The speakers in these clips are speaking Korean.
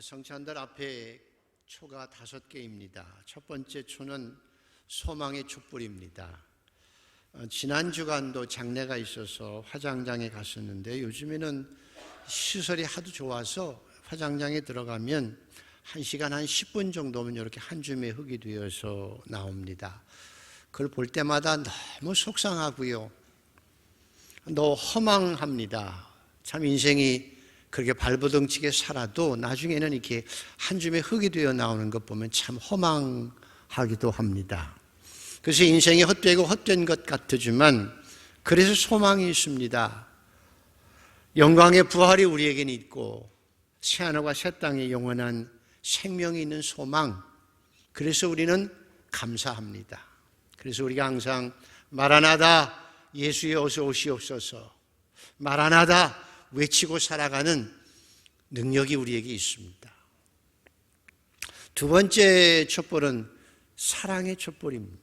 성찬들 앞에 초가 5개입니다. 첫 번째 초는 소망의 촛불입니다. 지난 주간도 장례가 있어서 화장장에 갔었는데 요즘에는 시설이 하도 좋아서 화장장에 들어가면 1시간 한 10분 정도면 이렇게 한 줌의 흙이 되어서 나옵니다. 그걸 볼 때마다 너무 속상하고요. 너무 허망합니다. 참 인생이 그렇게 발버둥치게 살아도 나중에는 이렇게 한 줌의 흙이 되어 나오는 것 보면 참 허망하기도 합니다. 그래서 인생이 헛되고 헛된 것 같지만 그래서 소망이 있습니다. 영광의 부활이 우리에게는 있고 새하늘과 새 땅에 영원한 생명이 있는 소망, 그래서 우리는 감사합니다. 그래서 우리가 항상 마라나다 예수여 어서 오시옵소서, 마라나다 외치고 살아가는 능력이 우리에게 있습니다. 두 번째 촛불은 사랑의 촛불입니다.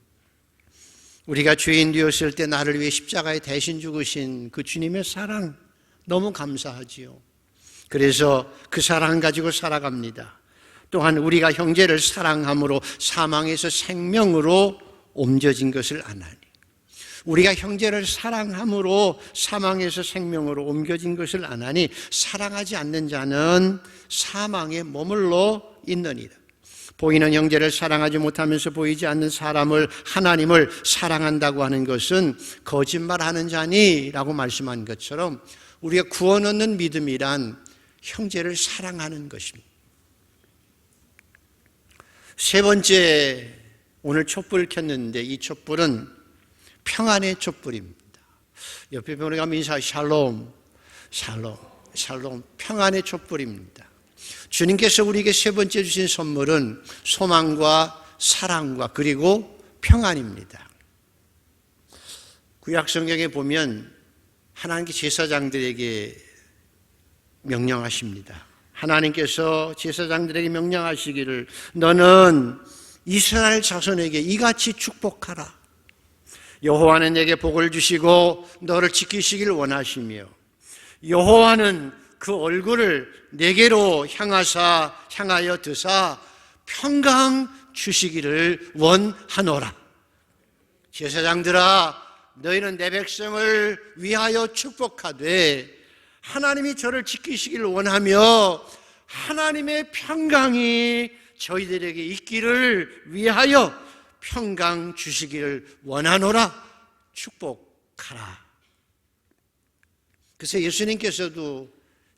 우리가 죄인 되었을 때 나를 위해 십자가에 대신 죽으신 그 주님의 사랑 너무 감사하지요. 그래서 그 사랑 가지고 살아갑니다. 또한 우리가 형제를 사랑함으로 사망에서 생명으로 옮겨진 것을 아나니, 우리가 형제를 사랑함으로 사망에서 생명으로 옮겨진 것을 아나니 사랑하지 않는 자는 사망에 머물러 있느니라. 보이는 형제를 사랑하지 못하면서 보이지 않는 사람을, 하나님을 사랑한다고 하는 것은 거짓말하는 자니라고 말씀한 것처럼 우리가 구원 얻는 믿음이란 형제를 사랑하는 것입니다. 세 번째, 오늘 촛불을 켰는데 이 촛불은 평안의 촛불입니다. 옆에 우리가 인사 샬롬, 샬롬, 샬롬, 평안의 촛불입니다. 주님께서 우리에게 세 번째 주신 선물은 소망과 사랑과 그리고 평안입니다. 구약 성경에 보면 하나님께 제사장들에게 명령하십니다. 하나님께서 제사장들에게 명령하시기를 너는 이스라엘 자손에게 이같이 축복하라. 여호와는 내게 복을 주시고 너를 지키시길 원하시며 여호와는 그 얼굴을 내게로 향하여 드사 평강 주시기를 원하노라. 제사장들아, 너희는 내 백성을 위하여 축복하되 하나님이 저를 지키시기를 원하며 하나님의 평강이 저희들에게 있기를 위하여 평강 주시기를 원하노라. 축복하라. 그래서 예수님께서도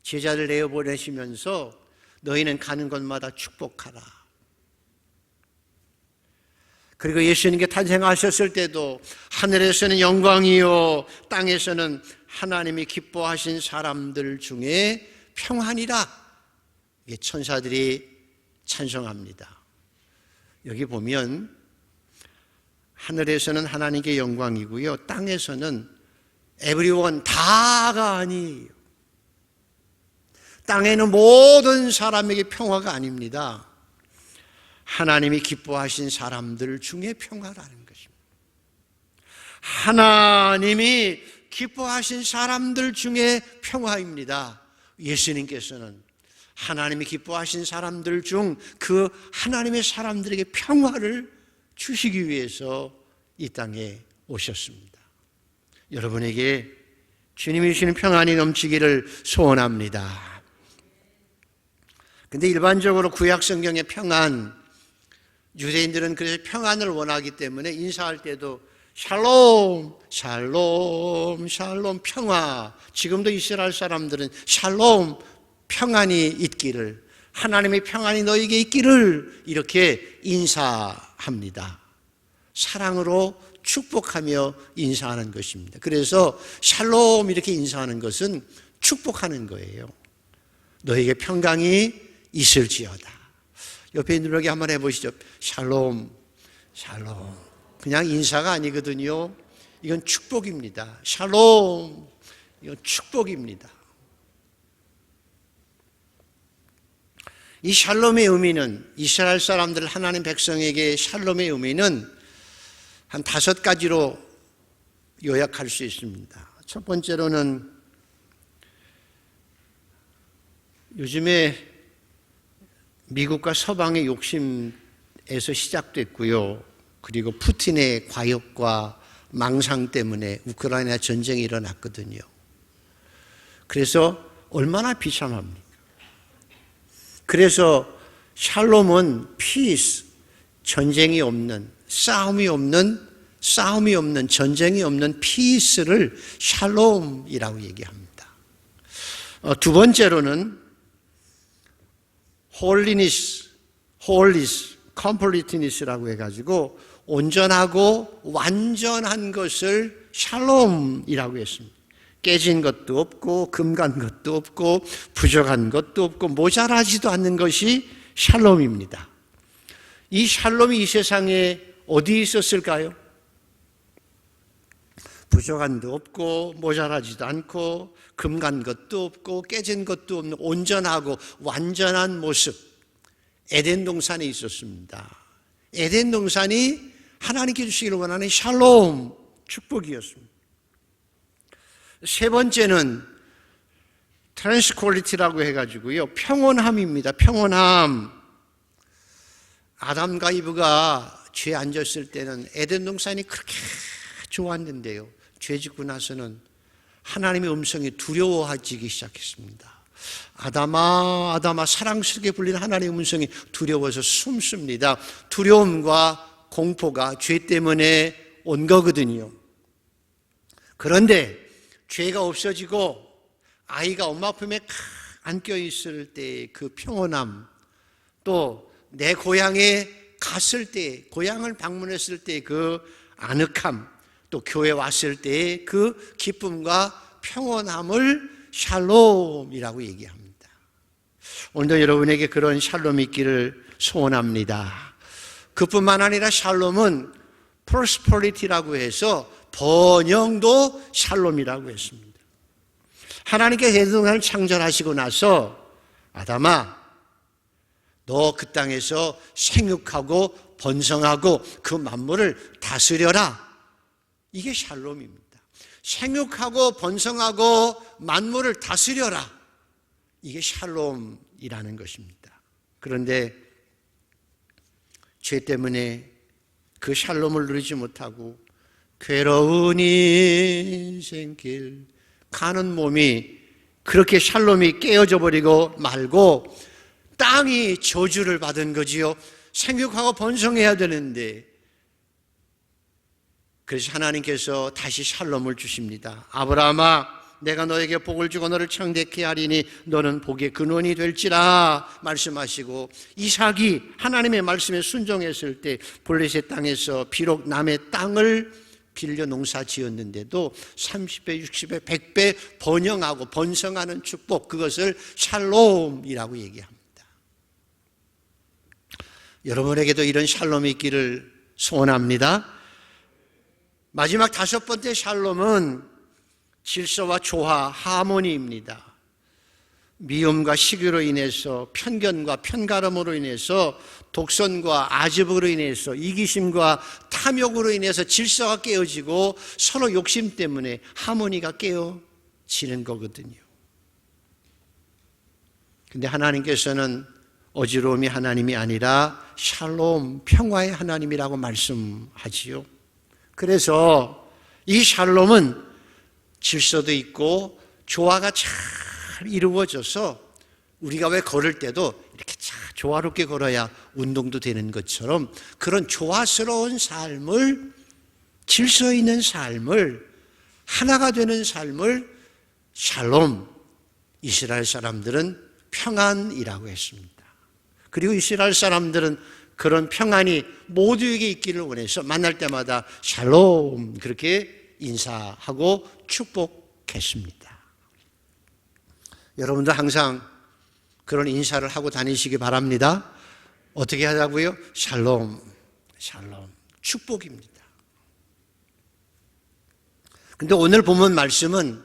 제자를 내어보내시면서 너희는 가는 곳마다 축복하라. 그리고 예수님께 탄생하셨을 때도 하늘에서는 영광이요 땅에서는 하나님이 기뻐하신 사람들 중에 평안이라. 이게 천사들이 찬송합니다. 여기 보면 하늘에서는 하나님께 영광이고요, 땅에서는 everyone, 다가 아니에요. 땅에는 모든 사람에게 평화가 아닙니다. 하나님이 기뻐하신 사람들 중에 평화라는 것입니다. 하나님이 기뻐하신 사람들 중에 평화입니다. 예수님께서는 하나님이 기뻐하신 사람들 중 그 하나님의 사람들에게 평화를 주시기 위해서 이 땅에 오셨습니다. 여러분에게 주님이 주시는 평안이 넘치기를 소원합니다. 근데 일반적으로 구약 성경의 평안, 유대인들은 그래서 평안을 원하기 때문에 인사할 때도 샬롬, 샬롬, 샬롬, 평화. 지금도 이스라엘 사람들은 샬롬, 평안이 있기를, 하나님의 평안이 너에게 있기를 이렇게 인사합니다. 사랑으로 축복하며 인사하는 것입니다. 그래서 샬롬 이렇게 인사하는 것은 축복하는 거예요. 너에게 평강이 있을지어다. 옆에 있는 분에게 한번 해보시죠. 샬롬, 샬롬. 그냥 인사가 아니거든요. 이건 축복입니다. 샬롬, 이건 축복입니다. 이 샬롬의 의미는, 이스라엘 사람들 하나님 백성에게 샬롬의 의미는 한 5가지로 요약할 수 있습니다. 첫 번째로는 요즘에 미국과 서방의 욕심에서 시작됐고요. 그리고 푸틴의 과욕과 망상 때문에 우크라이나 전쟁이 일어났거든요. 그래서 얼마나 비참합니까? 그래서 샬롬은 피스, 전쟁이 없는, 싸움이 없는, 전쟁이 없는 피스를 샬롬이라고 얘기합니다. 두 번째로는 홀리니스, 컴플리트니스라고 해가지고 온전하고 완전한 것을 샬롬이라고 했습니다. 깨진 것도 없고 금간 것도 없고 부족한 것도 없고 모자라지도 않는 것이 샬롬입니다. 이 샬롬이 이 세상에 어디 있었을까요? 부족한 것도 없고 모자라지도 않고 금간 것도 없고 깨진 것도 없는 온전하고 완전한 모습, 에덴 동산에 있었습니다. 에덴 동산이 하나님께 주시기를 원하는 샬롬, 축복이었습니다. 세 번째는 트랜스퀄리티라고 해가지고요, 평온함입니다. 평온함. 아담과 이브가 죄에 앉았을 때는 에덴 동산이 그렇게 좋았는데요, 죄 짓고 나서는 하나님의 음성이 두려워지기 시작했습니다. 아담아, 아담아, 사랑스럽게 불리는 하나님의 음성이 두려워서 숨습니다. 두려움과 공포가 죄 때문에 온 거거든요. 그런데 죄가 없어지고 아이가 엄마 품에 안겨 있을 때 그 평온함, 또 내 고향에 갔을 때, 고향을 방문했을 때 그 아늑함, 또 교회 왔을 때의 그 기쁨과 평온함을 샬롬이라고 얘기합니다. 오늘도 여러분에게 그런 샬롬이 있기를 소원합니다. 그뿐만 아니라 샬롬은 프로스퍼리티라고 해서 번영도 샬롬이라고 했습니다. 하나님께 대동산을 창조하시고 나서 아담아, 너 그 땅에서 생육하고 번성하고 그 만물을 다스려라. 이게 샬롬입니다. 생육하고 번성하고 만물을 다스려라. 이게 샬롬이라는 것입니다. 그런데 죄 때문에 그 샬롬을 누리지 못하고 괴로운 인생길 가는 몸이 그렇게 샬롬이 깨어져 버리고 말고 땅이 저주를 받은 거지요. 생육하고 번성해야 되는데, 그래서 하나님께서 다시 샬롬을 주십니다. 아브라함아, 내가 너에게 복을 주고 너를 창대케 하리니 너는 복의 근원이 될지라 말씀하시고, 이삭이 하나님의 말씀에 순종했을 때 블레셋 땅에서 비록 남의 땅을 빌려 농사 지었는데도 30배, 60배, 100배 번영하고 번성하는 축복, 그것을 샬롬이라고 얘기합니다. 여러분에게도 이런 샬롬이 있기를 소원합니다. 마지막 다섯 번째 샬롬은 질서와 조화, 하모니입니다. 미움과 시기로 인해서, 편견과 편가름으로 인해서, 독선과 아집으로 인해서, 이기심과 탐욕으로 인해서 질서가 깨어지고 서로 욕심 때문에 하모니가 깨어지는 거거든요. 근데 하나님께서는 어지러움이 하나님이 아니라 샬롬, 평화의 하나님이라고 말씀하지요. 그래서 이 샬롬은 질서도 있고 조화가 잘 이루어져서 우리가 왜 걸을 때도 이렇게 잘 조화롭게 걸어야 운동도 되는 것처럼 그런 조화스러운 삶을, 질서 있는 삶을, 하나가 되는 삶을 샬롬, 이스라엘 사람들은 평안이라고 했습니다. 그리고 이스라엘 사람들은 그런 평안이 모두에게 있기를 원해서 만날 때마다 샬롬 그렇게 인사하고 축복했습니다. 여러분도 항상 그런 인사를 하고 다니시기 바랍니다. 어떻게 하자고요? 샬롬, 샬롬, 축복입니다. 근데 오늘 본문 말씀은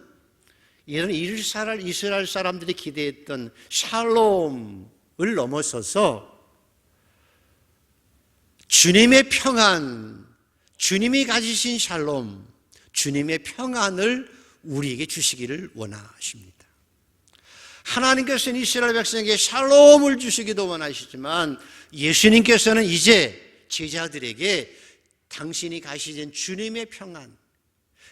이런 이스라엘 사람들이 기대했던 샬롬을 넘어서서 주님의 평안, 주님이 가지신 샬롬, 주님의 평안을 우리에게 주시기를 원하십니다. 하나님께서는 이스라엘 백성에게 샬롬을 주시기도 원하시지만 예수님께서는 이제 제자들에게 당신이 가시는 주님의 평안,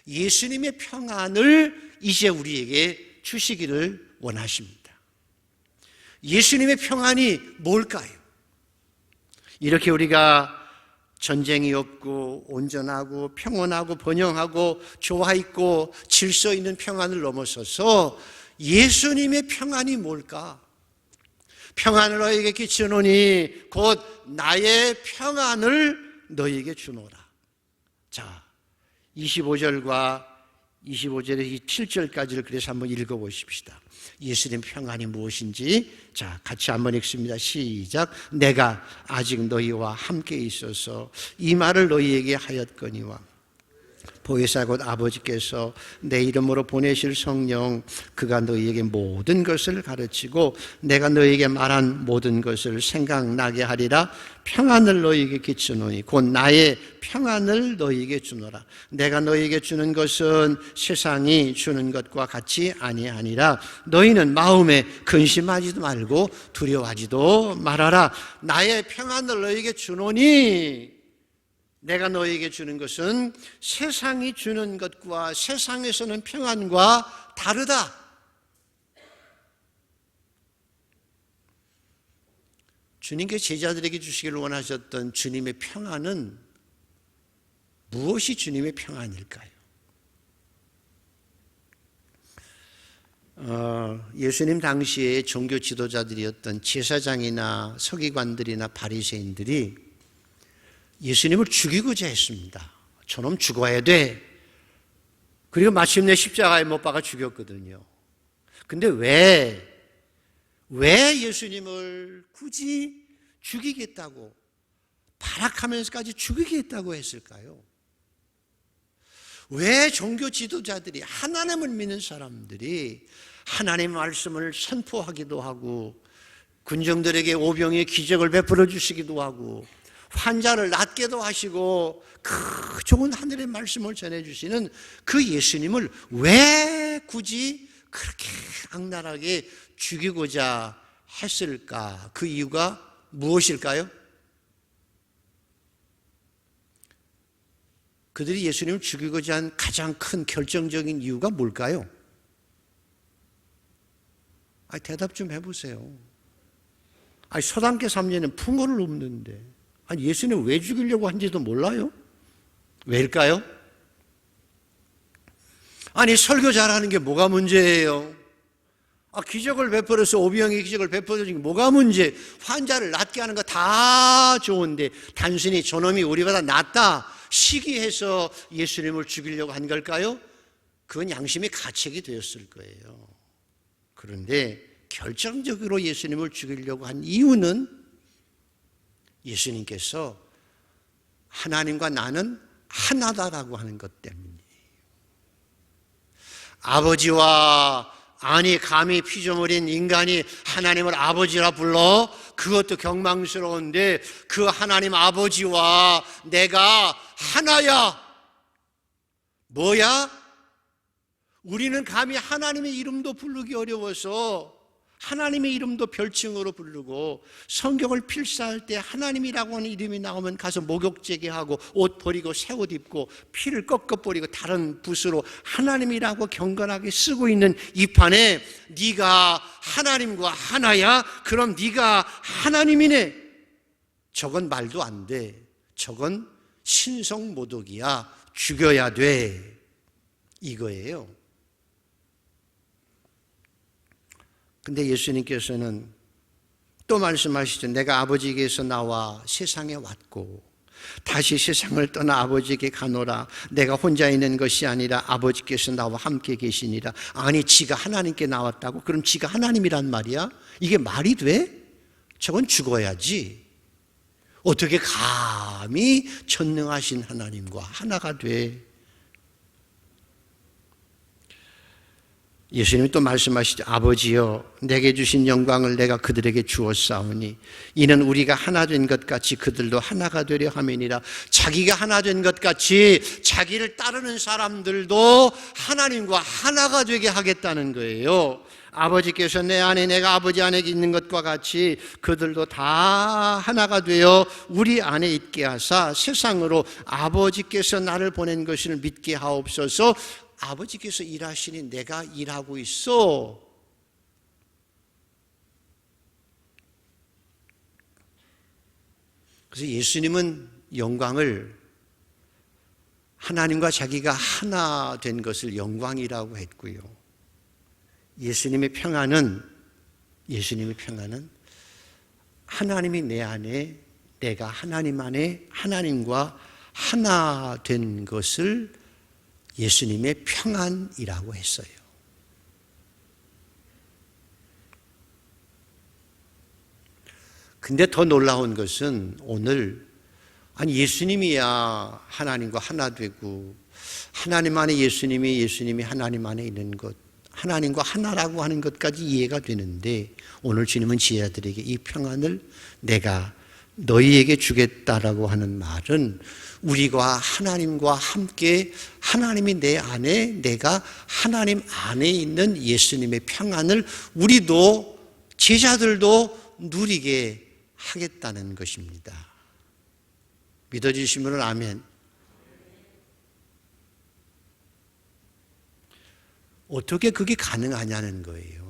예수님의 평안을 이제 우리에게 주시기를 원하십니다. 예수님의 평안이 뭘까요? 이렇게 우리가 전쟁이 없고 온전하고 평온하고 번영하고 조화있고 질서 있는 평안을 넘어서서 예수님의 평안이 뭘까? 평안을 너에게 끼치노니 곧 나의 평안을 너에게 주노라. 자, 25절과 25절에서 7절까지를 그래서 한번 읽어보십시다. 예수님 평안이 무엇인지 자 같이 한번 읽습니다. 시작. 내가 아직 너희와 함께 있어서 이 말을 너희에게 하였거니와 보혜사 곧 아버지께서 내 이름으로 보내실 성령 그가 너희에게 모든 것을 가르치고 내가 너희에게 말한 모든 것을 생각나게 하리라. 평안을 너희에게 끼치노니 곧 나의 평안을 너희에게 주노라. 내가 너희에게 주는 것은 세상이 주는 것과 같이 아니하니라. 너희는 마음에 근심하지도 말고 두려워하지도 말아라. 나의 평안을 너희에게 주노니 내가 너희에게 주는 것은 세상이 주는 것과 세상에서는 평안과 다르다. 주님께 제자들에게 주시기를 원하셨던 주님의 평안은 무엇이 주님의 평안일까요? 예수님 당시에 종교 지도자들이었던 제사장이나 서기관들이나 바리새인들이 예수님을 죽이고자 했습니다. 저놈 죽어야 돼. 그리고 마침내 십자가에 못 박아 죽였거든요. 근데 왜 예수님을 굳이 죽이겠다고 발악하면서까지 죽이겠다고 했을까요? 왜 종교 지도자들이 하나님을 믿는 사람들이 하나님의 말씀을 선포하기도 하고 군정들에게 오병이의 기적을 베풀어 주시기도 하고 환자를 낫게도 하시고 그 좋은 하늘의 말씀을 전해주시는 그 예수님을 왜 굳이 그렇게 악랄하게 죽이고자 했을까? 그 이유가 무엇일까요? 그들이 예수님을 죽이고자 한 가장 큰 결정적인 이유가 뭘까요? 대답 좀 해보세요. 서당계 3년은 풍어를 읊는데 예수님 왜 죽이려고 한지도 몰라요? 왜일까요? 설교 잘하는 게 뭐가 문제예요? 기적을 베풀어서 오병이의 기적을 베풀어준 게 뭐가 문제? 환자를 낫게 하는 거 다 좋은데 단순히 저놈이 우리보다 낫다 시기해서 예수님을 죽이려고 한 걸까요? 그건 양심의 가책이 되었을 거예요. 그런데 결정적으로 예수님을 죽이려고 한 이유는 예수님께서 하나님과 나는 하나다라고 하는 것 때문이에요. 아버지와 감히 피조물인 인간이 하나님을 아버지라 불러 그것도 경망스러운데 그 하나님 아버지와 내가 하나야. 뭐야? 우리는 감히 하나님의 이름도 부르기 어려워서 하나님의 이름도 별칭으로 부르고 성경을 필사할 때 하나님이라고 하는 이름이 나오면 가서 목욕제게 하고 옷 버리고 새 옷 입고 피를 꺾어버리고 다른 붓으로 하나님이라고 경건하게 쓰고 있는 이 판에 네가 하나님과 하나야? 그럼 네가 하나님이네. 저건 말도 안 돼. 저건 신성모독이야. 죽여야 돼. 이거예요. 근데 예수님께서는 또 말씀하시죠. 내가 아버지에게서 나와 세상에 왔고 다시 세상을 떠나 아버지에게 가노라. 내가 혼자 있는 것이 아니라 아버지께서 나와 함께 계시니라. 지가 하나님께 나왔다고? 그럼 지가 하나님이란 말이야? 이게 말이 돼? 저건 죽어야지. 어떻게 감히 전능하신 하나님과 하나가 돼? 예수님이 또 말씀하시죠. 아버지여, 내게 주신 영광을 내가 그들에게 주었사오니 이는 우리가 하나 된 것 같이 그들도 하나가 되려 함이니라. 자기가 하나 된 것 같이 자기를 따르는 사람들도 하나님과 하나가 되게 하겠다는 거예요. 아버지께서 내 안에 내가 아버지 안에 있는 것과 같이 그들도 다 하나가 되어 우리 안에 있게 하사 세상으로 아버지께서 나를 보낸 것을 믿게 하옵소서. 아버지께서 일하시니 내가 일하고 있어. 그래서 예수님은 영광을 하나님과 자기가 하나 된 것을 영광이라고 했고요. 예수님의 평안은 하나님이 내 안에 내가 하나님 안에 하나님과 하나 된 것을 예수님의 평안이라고 했어요. 근데 더 놀라운 것은 오늘 예수님이야 하나님과 하나 되고 하나님 안에 예수님이 하나님 안에 있는 것, 하나님과 하나라고 하는 것까지 이해가 되는데 오늘 주님은 제자들에게 이 평안을 내가 너희에게 주겠다라고 하는 말은 우리가 하나님과 함께 하나님이 내 안에 내가 하나님 안에 있는 예수님의 평안을 우리도 제자들도 누리게 하겠다는 것입니다. 믿어주시면 아멘. 어떻게 그게 가능하냐는 거예요.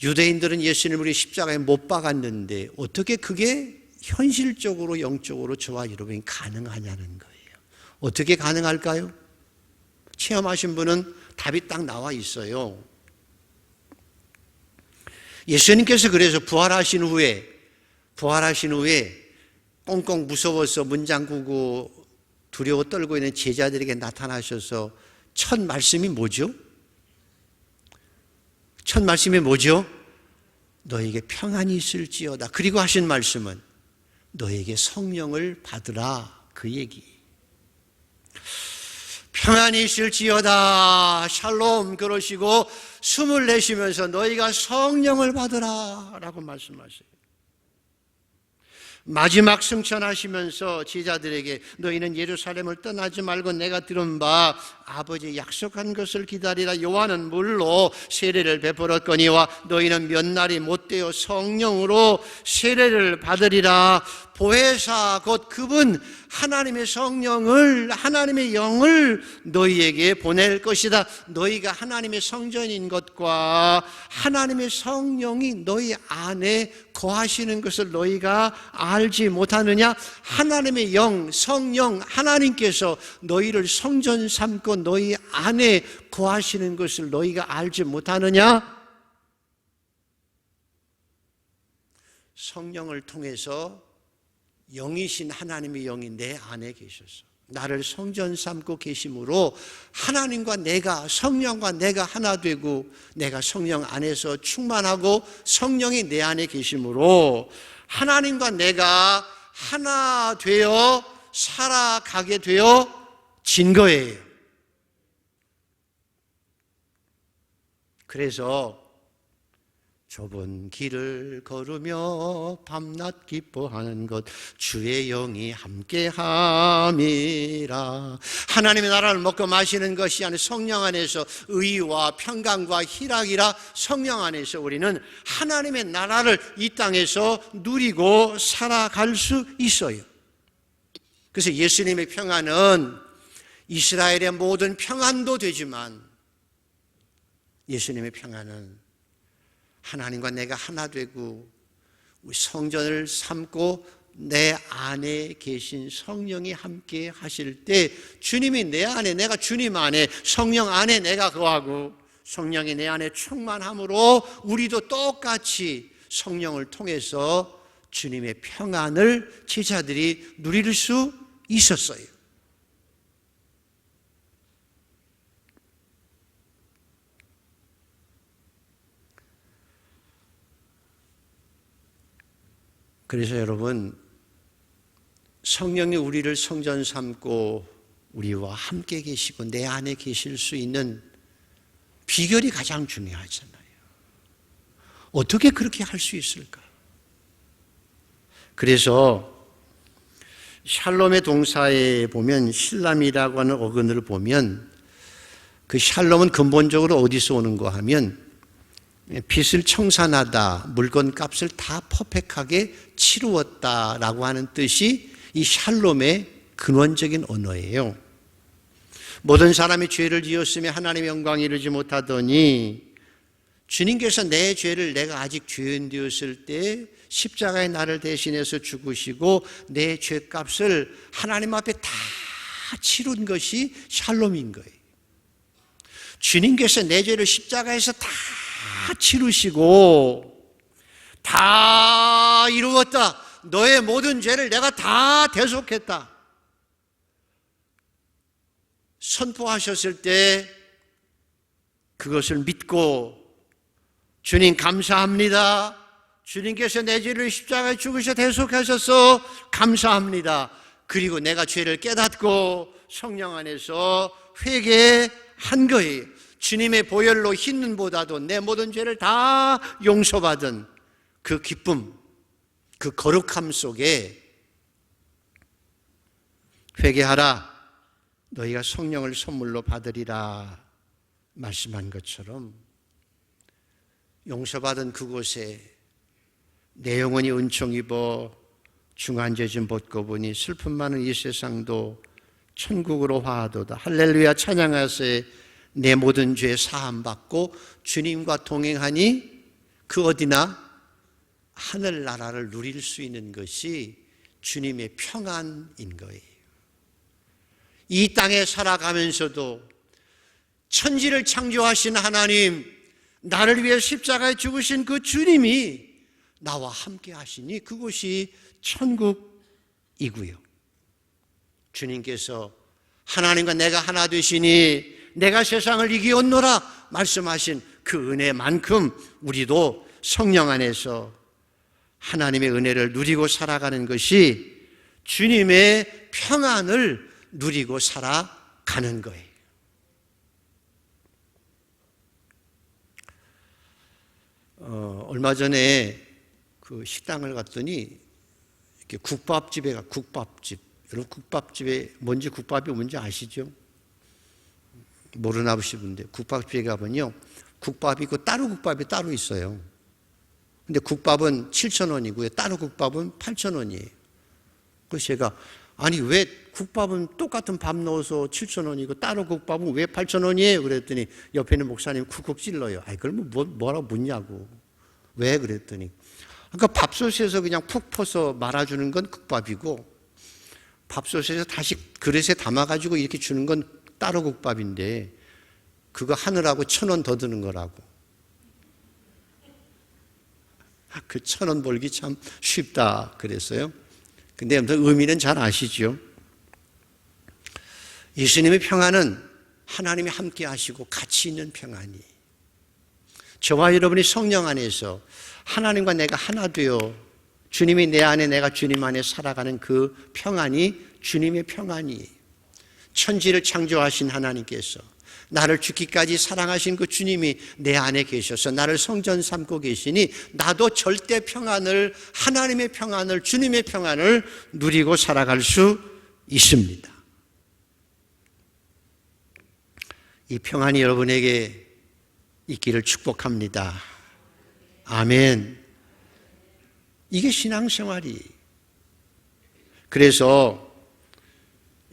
유대인들은 예수님을 우리 십자가에 못 박았는데 어떻게 그게 현실적으로 영적으로 저와 여러분이 가능하냐는 거예요. 어떻게 가능할까요? 체험하신 분은 답이 딱 나와 있어요. 예수님께서 그래서 부활하신 후에 꽁꽁 무서워서 문 잠그고 두려워 떨고 있는 제자들에게 나타나셔서 첫 말씀이 뭐죠? 너에게 평안이 있을지어다. 그리고 하신 말씀은 너에게 성령을 받으라, 그 얘기. 평안이 있을지어다, 샬롬 그러시고 숨을 내쉬면서 너희가 성령을 받으라 라고 말씀하세요. 마지막 승천하시면서 제자들에게 너희는 예루살렘을 떠나지 말고 내가 들은 바 아버지 약속한 것을 기다리라. 요한은 물로 세례를 베풀었거니와 너희는 몇 날이 못되어 성령으로 세례를 받으리라. 보혜사 곧 그분 하나님의 성령을, 하나님의 영을 너희에게 보낼 것이다. 너희가 하나님의 성전인 것과 하나님의 성령이 너희 안에 거하시는 것을 너희가 알지 못하느냐? 하나님의 영, 성령, 하나님께서 너희를 성전 삼고 너희 안에 거하시는 것을 너희가 알지 못하느냐? 성령을 통해서 영이신 하나님의 영이 내 안에 계셔서 나를 성전 삼고 계심으로 하나님과 내가, 성령과 내가 하나 되고 내가 성령 안에서 충만하고 성령이 내 안에 계심으로 하나님과 내가 하나 되어 살아가게 되어진 거예요. 그래서 좁은 길을 걸으며 밤낮 기뻐하는 것 주의 영이 함께함이라. 하나님의 나라를 먹고 마시는 것이 아니라 성령 안에서 의와 평강과 희락이라. 성령 안에서 우리는 하나님의 나라를 이 땅에서 누리고 살아갈 수 있어요. 그래서 예수님의 평안은 이스라엘의 모든 평안도 되지만 예수님의 평안은 하나님과 내가 하나 되고 우리 성전을 삼고 내 안에 계신 성령이 함께 하실 때 주님이 내 안에, 내가 주님 안에, 성령 안에 내가 거하고 성령이 내 안에 충만함으로 우리도 똑같이 성령을 통해서 주님의 평안을 제자들이 누릴 수 있었어요. 그래서 여러분, 성령이 우리를 성전 삼고 우리와 함께 계시고 내 안에 계실 수 있는 비결이 가장 중요하잖아요. 어떻게 그렇게 할 수 있을까? 그래서 샬롬의 동사에 보면 실람이라고 하는 어근을 보면 그 샬롬은 근본적으로 어디서 오는 거 하면 빚을 청산하다, 물건 값을 다 퍼펙트하게 치루었다라고 하는 뜻이 이 샬롬의 근원적인 언어예요. 모든 사람이 죄를 지었으며 하나님의 영광에 이르지 못하더니 주님께서 내 죄를 내가 아직 죄인 되었을 때 십자가에 나를 대신해서 죽으시고 내 죄값을 하나님 앞에 다 치룬 것이 샬롬인 거예요. 주님께서 내 죄를 십자가에서 다 치루시고 다 이루었다. 너의 모든 죄를 내가 다 대속했다. 선포하셨을 때 그것을 믿고 주님 감사합니다. 주님께서 내 죄를 십자가에 죽으셔 대속하셔서 감사합니다. 그리고 내가 죄를 깨닫고 성령 안에서 회개한 거예요. 주님의 보혈로 흰 눈보다도 내 모든 죄를 다 용서받은 그 기쁨, 그 거룩함 속에 회개하라. 너희가 성령을 선물로 받으리라 말씀한 것처럼 용서받은 그곳에 내 영혼이 은총 입어 중한 죄 좀 벗고 보니 슬픔 많은 이 세상도 천국으로 화하도다. 할렐루야 찬양하세. 내 모든 죄 사함 받고 주님과 동행하니 그 어디나 하늘나라를 누릴 수 있는 것이 주님의 평안인 거예요. 이 땅에 살아가면서도 천지를 창조하신 하나님, 나를 위해 십자가에 죽으신 그 주님이 나와 함께 하시니 그곳이 천국이고요. 주님께서 하나님과 내가 하나 되시니 내가 세상을 이기었노라 말씀하신 그 은혜만큼 우리도 성령 안에서 하나님의 은혜를 누리고 살아가는 것이 주님의 평안을 누리고 살아가는 거예요. 얼마 전에 그 식당을 갔더니 이렇게 국밥집에 국밥집. 여러분 국밥집에 뭔지 국밥이 뭔지 아시죠? 모르나 보시는데 국밥집에 가면요 국밥이 있고 따로 국밥이 따로 있어요. 근데 국밥은 7,000원이고요 따로 국밥은 8,000원이에요. 그래서 제가 아니 왜 국밥은 똑같은 밥 넣어서 7,000원이고 따로 국밥은 왜 8,000원이에요? 그랬더니 옆에 있는 목사님 쿡쿡 찔러요. 아니 그럼 뭐라고 묻냐고. 왜? 그랬더니 그러니까 밥솥에서 그냥 푹 퍼서 말아주는 건 국밥이고 밥솥에서 다시 그릇에 담아가지고 이렇게 주는 건 따로 국밥인데 그거 하느라고 1,000원 더 드는 거라고. 그 1,000원 벌기 참 쉽다 그랬어요. 근데 의미는 잘 아시죠? 예수님의 평안은 하나님이 함께 하시고 같이 있는 평안이, 저와 여러분이 성령 안에서 하나님과 내가 하나 되어 주님이 내 안에 내가 주님 안에 살아가는 그 평안이 주님의 평안이에요. 천지를 창조하신 하나님께서 나를 죽기까지 사랑하신 그 주님이 내 안에 계셔서 나를 성전 삼고 계시니 나도 절대 평안을, 하나님의 평안을, 주님의 평안을 누리고 살아갈 수 있습니다. 이 평안이 여러분에게 있기를 축복합니다. 아멘. 이게 신앙생활이. 그래서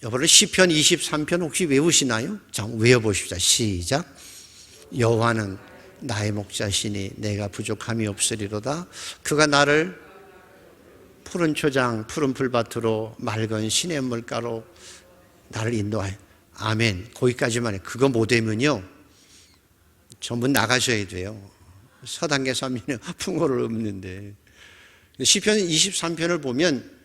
여러분 시편 23편 혹시 외우시나요? 자, 외워보십시다. 시작. 여호와는 나의 목자시니 내가 부족함이 없으리로다. 그가 나를 푸른 초장 푸른 풀밭으로 맑은 시냇물가로 나를 인도하여. 아멘. 거기까지만 해. 그거 못하면요 전부 나가셔야 돼요. 서당계 삼위는 풍요를 없는데. 시편 23편을 보면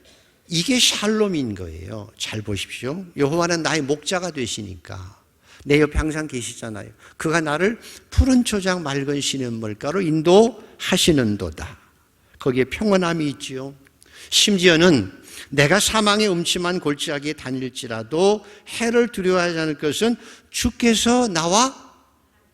이게 샬롬인 거예요. 잘 보십시오. 여호와는 나의 목자가 되시니까 내 옆에 항상 계시잖아요. 그가 나를 푸른 초장 맑은 시냇물가로 인도하시는도다. 거기에 평안함이 있지요. 심지어는 내가 사망의 음침한 골짜기에 다닐지라도 해를 두려워하지 않을 것은 주께서 나와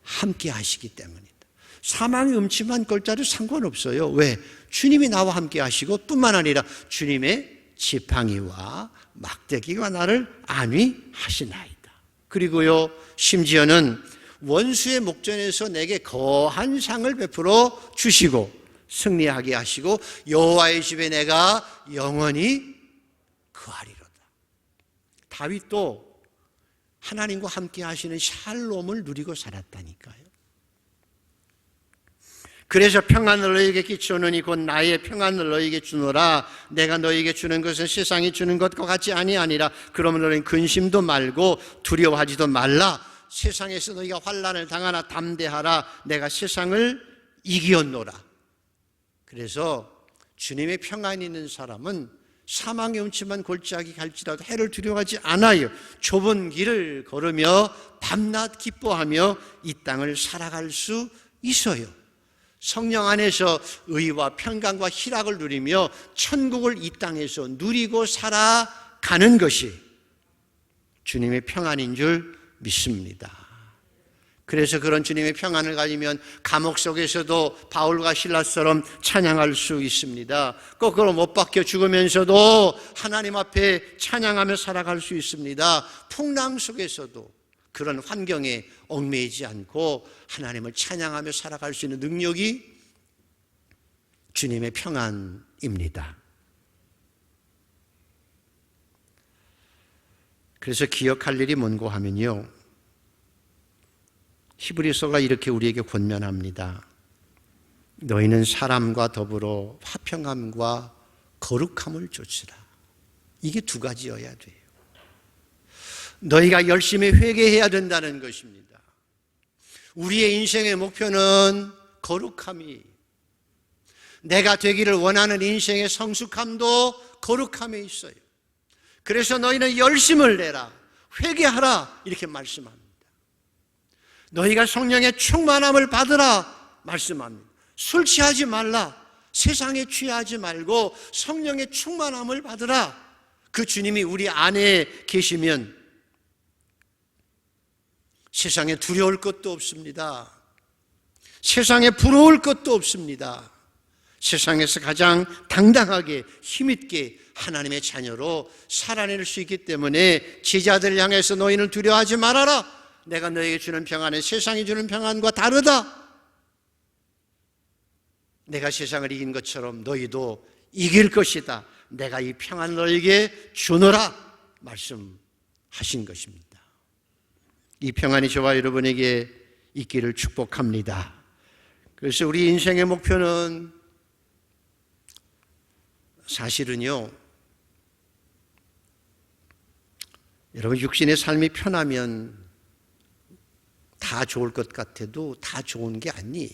함께 하시기 때문이다. 사망의 음침한 골짜기도 상관없어요. 왜? 주님이 나와 함께 하시고 뿐만 아니라 주님의 지팡이와 막대기가 나를 안위하시나이다. 그리고요, 심지어는 원수의 목전에서 내게 거한 상을 베풀어 주시고 승리하게 하시고 여호와의 집에 내가 영원히 거하리로다. 다윗도 하나님과 함께 하시는 샬롬을 누리고 살았다니까요. 그래서 평안을 너희에게 끼쳐오느니 곧 나의 평안을 너희에게 주노라. 내가 너희에게 주는 것은 세상이 주는 것과 같이 아니하니라. 그러면 너희는 근심도 말고 두려워하지도 말라. 세상에서 너희가 환난을 당하나 담대하라. 내가 세상을 이기었노라. 그래서 주님의 평안이 있는 사람은 사망의 음침한 골짜기 갈지라도 해를 두려워하지 않아요. 좁은 길을 걸으며 밤낮 기뻐하며 이 땅을 살아갈 수 있어요. 성령 안에서 의와 평강과 희락을 누리며 천국을 이 땅에서 누리고 살아가는 것이 주님의 평안인 줄 믿습니다. 그래서 그런 주님의 평안을 가지면 감옥 속에서도 바울과 실라처럼 찬양할 수 있습니다. 거꾸로 못 박혀 죽으면서도 하나님 앞에 찬양하며 살아갈 수 있습니다. 풍랑 속에서도 그런 환경에 얽매이지 않고 하나님을 찬양하며 살아갈 수 있는 능력이 주님의 평안입니다. 그래서 기억할 일이 뭔고 하면요, 히브리서가 이렇게 우리에게 권면합니다. 너희는 사람과 더불어 화평함과 거룩함을 좇으라. 이게 두 가지여야 돼요. 너희가 열심히 회개해야 된다는 것입니다. 우리의 인생의 목표는 거룩함이, 내가 되기를 원하는 인생의 성숙함도 거룩함에 있어요. 그래서 너희는 열심을 내라, 회개하라 이렇게 말씀합니다. 너희가 성령의 충만함을 받으라 말씀합니다. 술 취하지 말라, 세상에 취하지 말고 성령의 충만함을 받으라. 그 주님이 우리 안에 계시면 세상에 두려울 것도 없습니다. 세상에 부러울 것도 없습니다. 세상에서 가장 당당하게 힘있게 하나님의 자녀로 살아낼 수 있기 때문에 제자들을 향해서 너희는 두려워하지 말아라. 내가 너에게 주는 평안은 세상이 주는 평안과 다르다. 내가 세상을 이긴 것처럼 너희도 이길 것이다. 내가 이 평안을 너에게 주노라 말씀하신 것입니다. 이 평안이 저와 여러분에게 있기를 축복합니다. 그래서 우리 인생의 목표는 사실은요, 여러분 육신의 삶이 편하면 다 좋을 것 같아도 다 좋은 게 아니에요.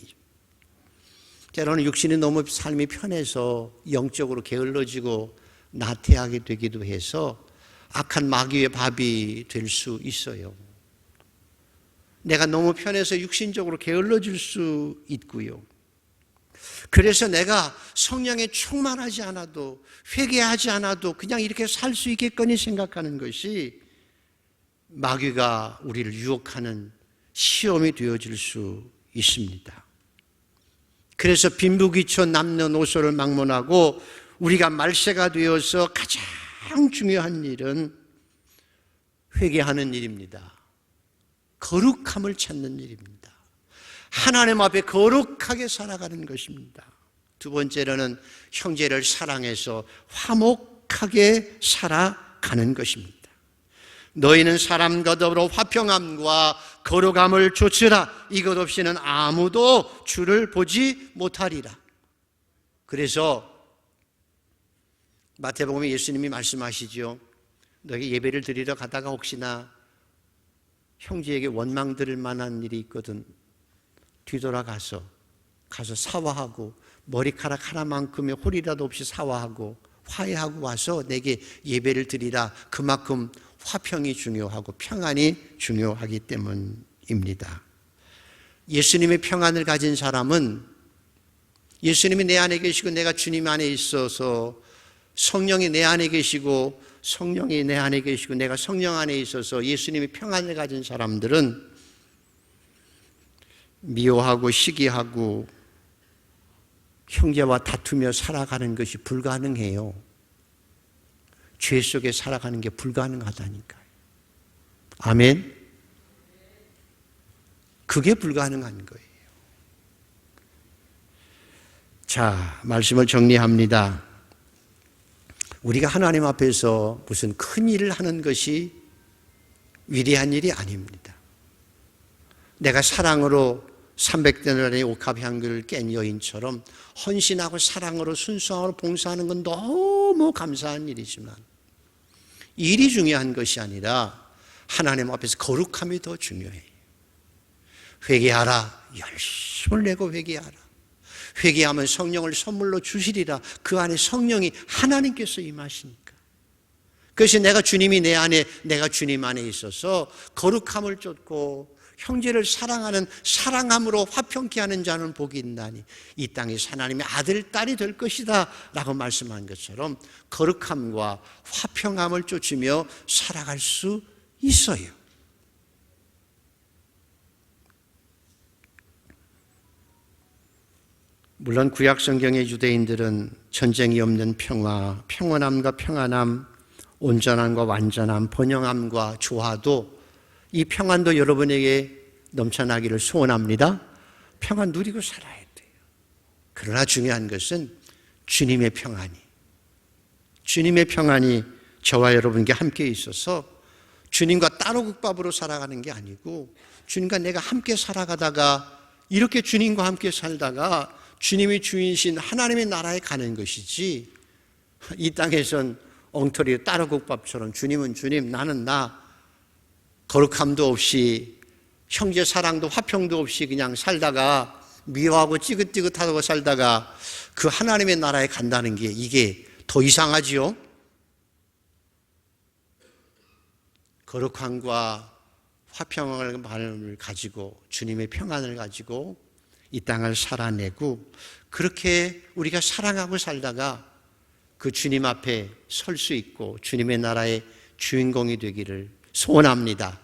때로는 육신이 너무 삶이 편해서 영적으로 게을러지고 나태하게 되기도 해서 악한 마귀의 밥이 될 수 있어요. 내가 너무 편해서 육신적으로 게을러질 수 있고요. 그래서 내가 성령에 충만하지 않아도, 회개하지 않아도 그냥 이렇게 살 수 있겠거니 생각하는 것이 마귀가 우리를 유혹하는 시험이 되어질 수 있습니다. 그래서 빈부귀천 남녀노소를 막론하고 우리가 말세가 되어서 가장 중요한 일은 회개하는 일입니다. 거룩함을 찾는 일입니다. 하나님 앞에 거룩하게 살아가는 것입니다. 두 번째로는 형제를 사랑해서 화목하게 살아가는 것입니다. 너희는 사람과 더불어 화평함과 거룩함을 좇으라. 이것 없이는 아무도 주를 보지 못하리라. 그래서 마태복음에 예수님이 말씀하시죠. 너희 예배를 드리러 가다가 혹시나 형제에게 원망 들을 만한 일이 있거든 뒤돌아가서 사과하고 머리카락 하나만큼의 홀이라도 없이 사과하고 화해하고 와서 내게 예배를 드리라. 그만큼 화평이 중요하고 평안이 중요하기 때문입니다. 예수님의 평안을 가진 사람은 예수님이 내 안에 계시고 내가 주님 안에 있어서 성령이 내 안에 계시고 성령이 내 안에 계시고 내가 성령 안에 있어서 예수님의 평안을 가진 사람들은 미워하고 시기하고 형제와 다투며 살아가는 것이 불가능해요. 죄 속에 살아가는 게 불가능하다니까요. 아멘. 그게 불가능한 거예요. 자, 말씀을 정리합니다. 우리가 하나님 앞에서 무슨 큰 일을 하는 것이 위대한 일이 아닙니다. 내가 사랑으로 300데나리의 옥합향기를 깬 여인처럼 헌신하고 사랑으로 순수함으로 봉사하는 건 너무 감사한 일이지만 일이 중요한 것이 아니라 하나님 앞에서 거룩함이 더 중요해요. 회개하라. 열심을 내고 회개하라. 회개하면 성령을 선물로 주시리라. 그 안에 성령이 하나님께서 임하시니까. 그것이 내가 주님이 내 안에, 내가 주님 안에 있어서 거룩함을 쫓고 형제를 사랑하는 사랑함으로 화평케 하는 자는 복이 있나니 이 땅에서 하나님의 아들, 딸이 될 것이다 라고 말씀한 것처럼 거룩함과 화평함을 쫓으며 살아갈 수 있어요. 물론 구약 성경의 유대인들은 전쟁이 없는 평화, 평온함과 평안함, 온전함과 완전함, 번영함과 조화도 이 평안도 여러분에게 넘쳐나기를 소원합니다. 평안 누리고 살아야 돼요. 그러나 중요한 것은 주님의 평안이 저와 여러분께 함께 있어서 주님과 따로 국밥으로 살아가는 게 아니고 주님과 내가 함께 살아가다가 이렇게 주님과 함께 살다가 주님이 주인이신 하나님의 나라에 가는 것이지 이 땅에선 엉터리 따로 국밥처럼 주님은 주님, 나는 나, 거룩함도 없이 형제 사랑도 화평도 없이 그냥 살다가 미워하고 찌긋찌긋하고 살다가 그 하나님의 나라에 간다는 게 이게 더 이상하지요? 거룩함과 화평을 가지고 주님의 평안을 가지고 이 땅을 살아내고 그렇게 우리가 사랑하고 살다가 그 주님 앞에 설 수 있고 주님의 나라의 주인공이 되기를 소원합니다.